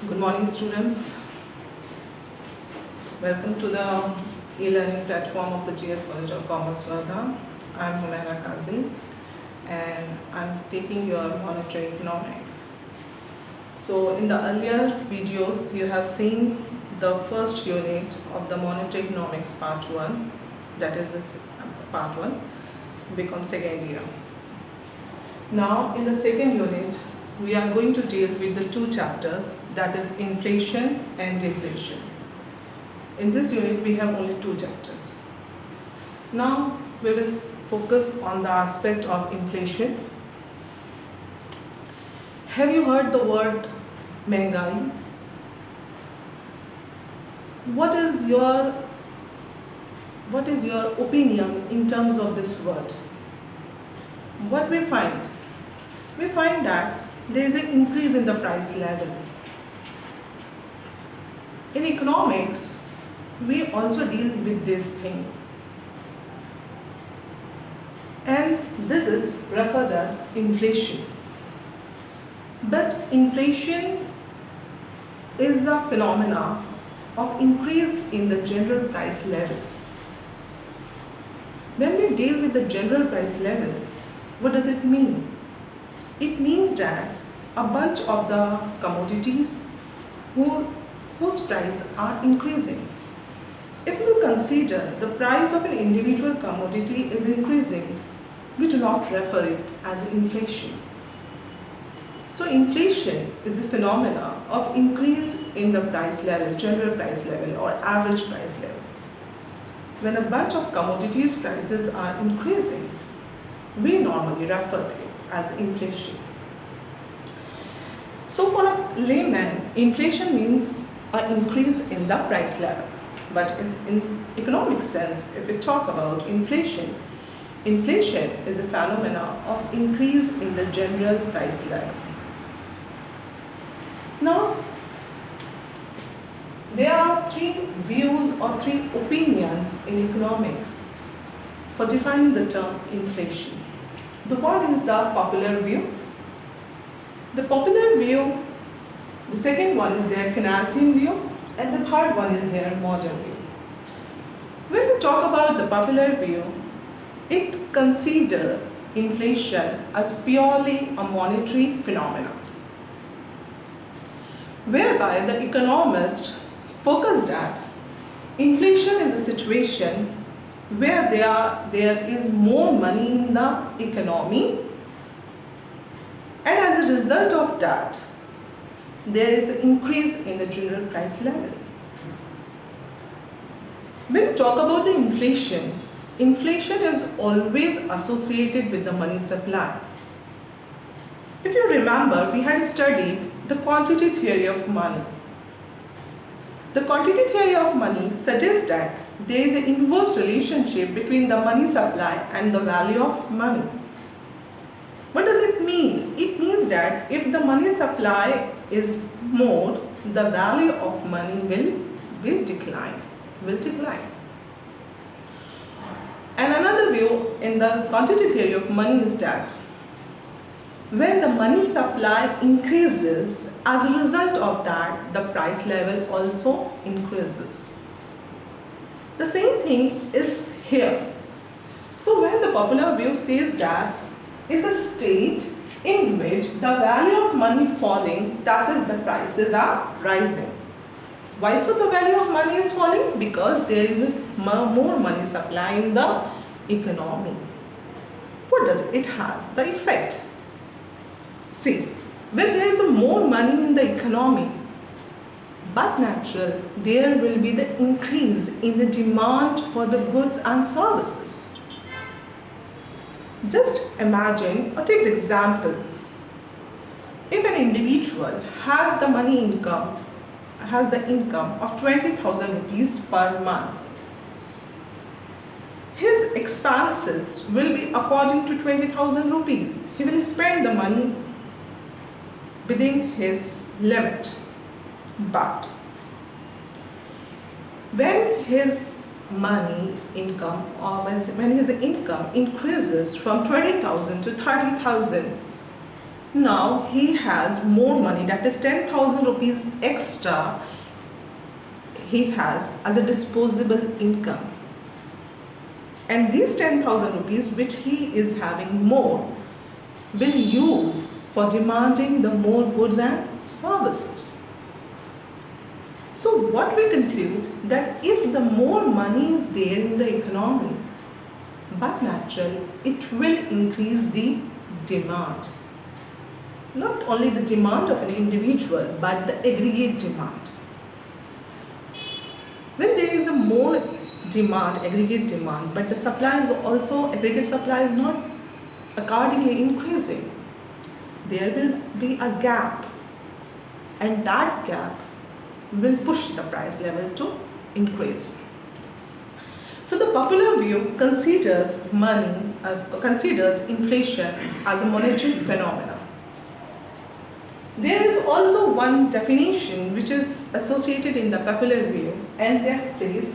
Good morning, students. Welcome to the e-learning platform of the GS College of Commerce, Wardha. I'm Humaira Kazi and I'm taking your monetary economics. So in the earlier videos, you have seen the first unit of the monetary economics part 1, that is this part 1, becomes second year. Now in the second unit, we are going to deal with the two chapters, that is inflation and deflation. In this unit, we have only two chapters. Now we will focus on the aspect of inflation. Have you heard the word महंगाई? What is your opinion in terms of this word? What we find? We find that there is an increase in the price level. In economics, we also deal with this thing, and this is referred as inflation. But inflation is the phenomena of increase in the general price level. When we deal with the general price level, what does it mean? It means that a bunch of the commodities whose price are increasing. If you consider the price of an individual commodity is increasing, we do not refer it as inflation. So inflation is the phenomena of increase in the price level, general price level or average price level. When a bunch of commodities prices are increasing, we normally refer to it as inflation. So for a layman, inflation means an increase in the price level. But in economic sense, if we talk about inflation, inflation is a phenomena of increase in the general price level. Now, there are three views or three opinions in economics for defining the term inflation. The one is the popular view. The popular view, the second one is their Keynesian view, and the third one is their modern view. When we talk about the popular view, it considers inflation as purely a monetary phenomenon, whereby the economists focus that inflation is a situation where there is more money in the economy, and as a result of that, there is an increase in the general price level. When we talk about the inflation, inflation is always associated with the money supply. If you remember, we had studied the quantity theory of money. The quantity theory of money suggests that there is an inverse relationship between the money supply and the value of money. What does it mean? It means that if the money supply is more, the value of money will decline. And another view in the quantity theory of money is that when the money supply increases, as a result of that, the price level also increases. The same thing is here. So when the popular view says that is a state in which the value of money falling, that is the prices are rising. Why so the value of money is falling? Because there is more money supply in the economy. What does it has? The effect. See, when there is more money in the economy, but natural, there will be the increase in the demand for the goods and services. Just imagine or take the example. If an individual has the income of 20,000 rupees per month, his expenses will be according to 20,000 rupees. He will spend the money within his limit. But when his income increases from 20,000 to 30,000, Now he has more money, that is 10,000 rupees extra he has as a disposable income. And these 10,000 rupees which he is having more will use for demanding the more goods and services. So what we conclude, that if the more money is there in the economy, but natural, it will increase the demand. Not only the demand of an individual, but the aggregate demand. When there is a more demand, aggregate demand, but the supply is also, aggregate supply is not accordingly increasing, there will be a gap, and that gap will push the price level to increase. So the popular view considers inflation as a monetary phenomenon. There is also one definition which is associated in the popular view, and that says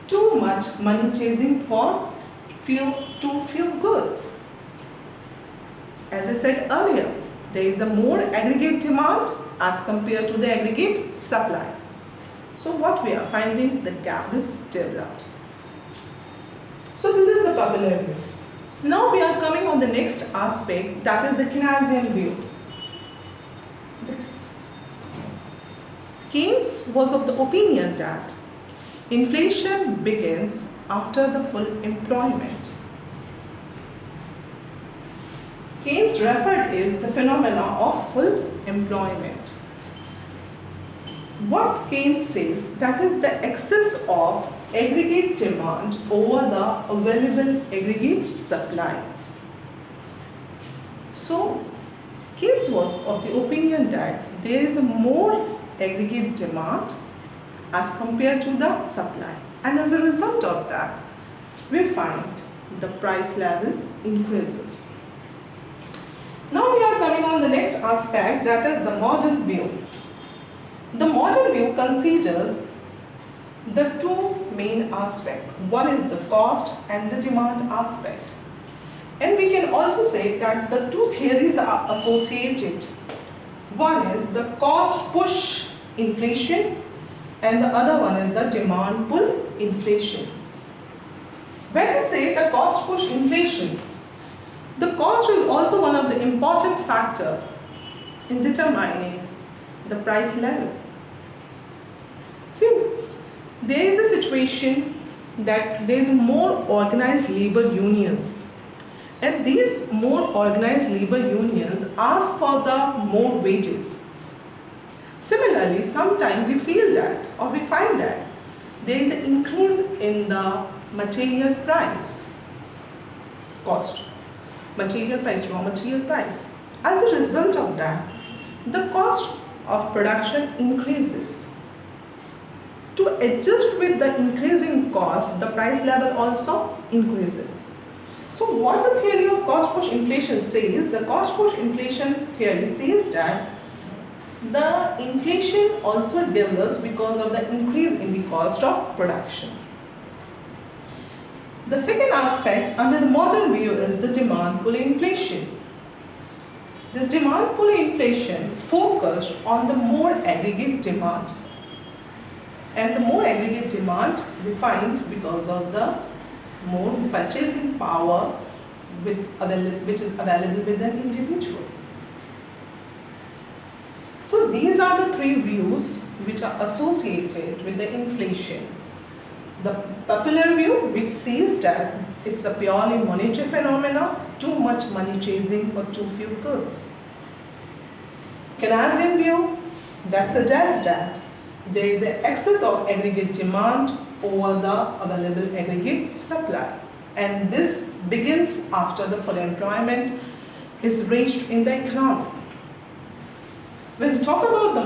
too much money chasing for too few goods. As I said earlier, there is a more aggregate demand as compared to the aggregate supply. So what we are finding, the gap is developed. So this is the popular view. Now we are coming on the next aspect, that is the Keynesian view. Keynes was of the opinion that inflation begins after the full employment. Keynes referred is the phenomena of full employment. What Keynes says, that is the excess of aggregate demand over the available aggregate supply. So Keynes was of the opinion that there is a more aggregate demand as compared to the supply, and as a result of that we find the price level increases. Now we are coming on the next aspect, that is the modern view. The modern view considers the two main aspects. One is the cost and the demand aspect. And we can also say that the two theories are associated. One is the cost push inflation and the other one is the demand pull inflation. When we say the cost push inflation, the cost is also one of the important factors in determining the price level. See, there is a situation that there is more organized labor unions, and these more organized labor unions ask for the more wages. Similarly, sometimes we feel that or we find that there is an increase in the material price, cost, material price, raw material price. As a result of that, the cost of production increases. To adjust with the increasing cost, the price level also increases. So what the theory of cost push inflation says, the cost push inflation theory says that the inflation also develops because of the increase in the cost of production. The second aspect under the modern view is the demand pull inflation. This demand pull inflation focused on the more aggregate demand. And the more aggregate demand we find because of the more purchasing power which is available with an individual. So these are the three views which are associated with the inflation. The popular view, which says that it's a purely monetary phenomena, too much money chasing for too few goods. Keynesian view, that suggests that there is an excess of aggregate demand over the available aggregate supply, and this begins after the full employment is reached in the economy. When we talk about the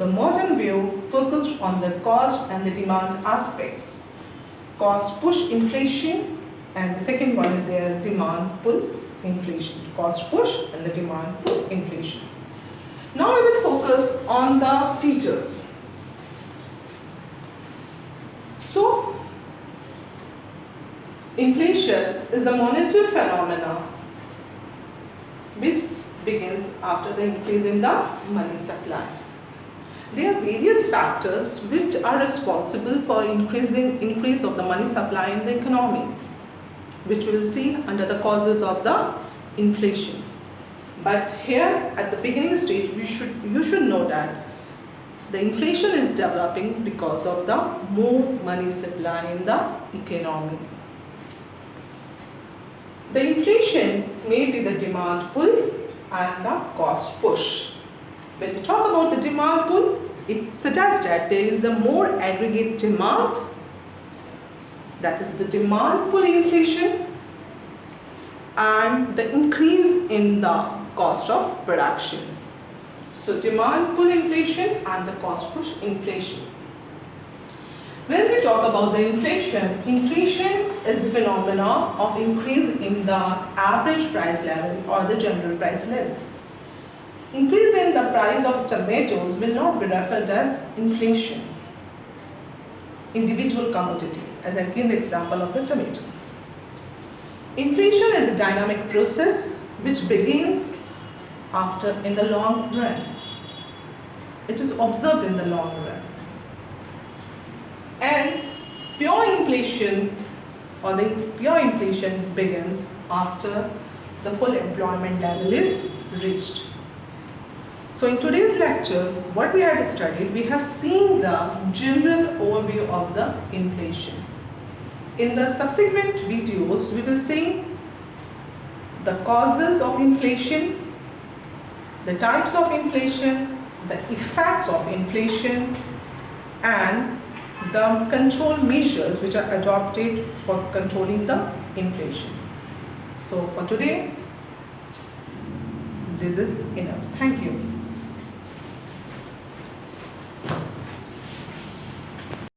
modern view focused on the cost and the demand aspects. Cost push inflation, and the second one is their demand pull inflation. Cost push and the demand pull inflation. Now we will focus on the features. So, inflation is a monetary phenomena which begins after the increase in the money supply. There are various factors which are responsible for increase of the money supply in the economy, which we will see under the causes of the inflation. But here at the beginning stage, you should know that the inflation is developing because of the more money supply in the economy. The inflation may be the demand pull and the cost push. When we talk about the demand pull, it suggests that there is a more aggregate demand, that is the demand pull inflation, and the increase in the cost of production. So demand pull inflation and the cost push inflation. When we talk about the inflation, inflation is a phenomenon of increase in the average price level or the general price level. Increase in the price of tomatoes will not be referred as inflation. Individual commodity, as I give the example of the tomato. Inflation is a dynamic process which begins in the long run. It is observed in the long run. And pure inflation begins after the full employment level is reached. So in today's lecture, what we had studied, we have seen the general overview of the inflation. In the subsequent videos, we will see the causes of inflation, the types of inflation, the effects of inflation, and the control measures which are adopted for controlling the inflation. So for today, this is enough. Thank you.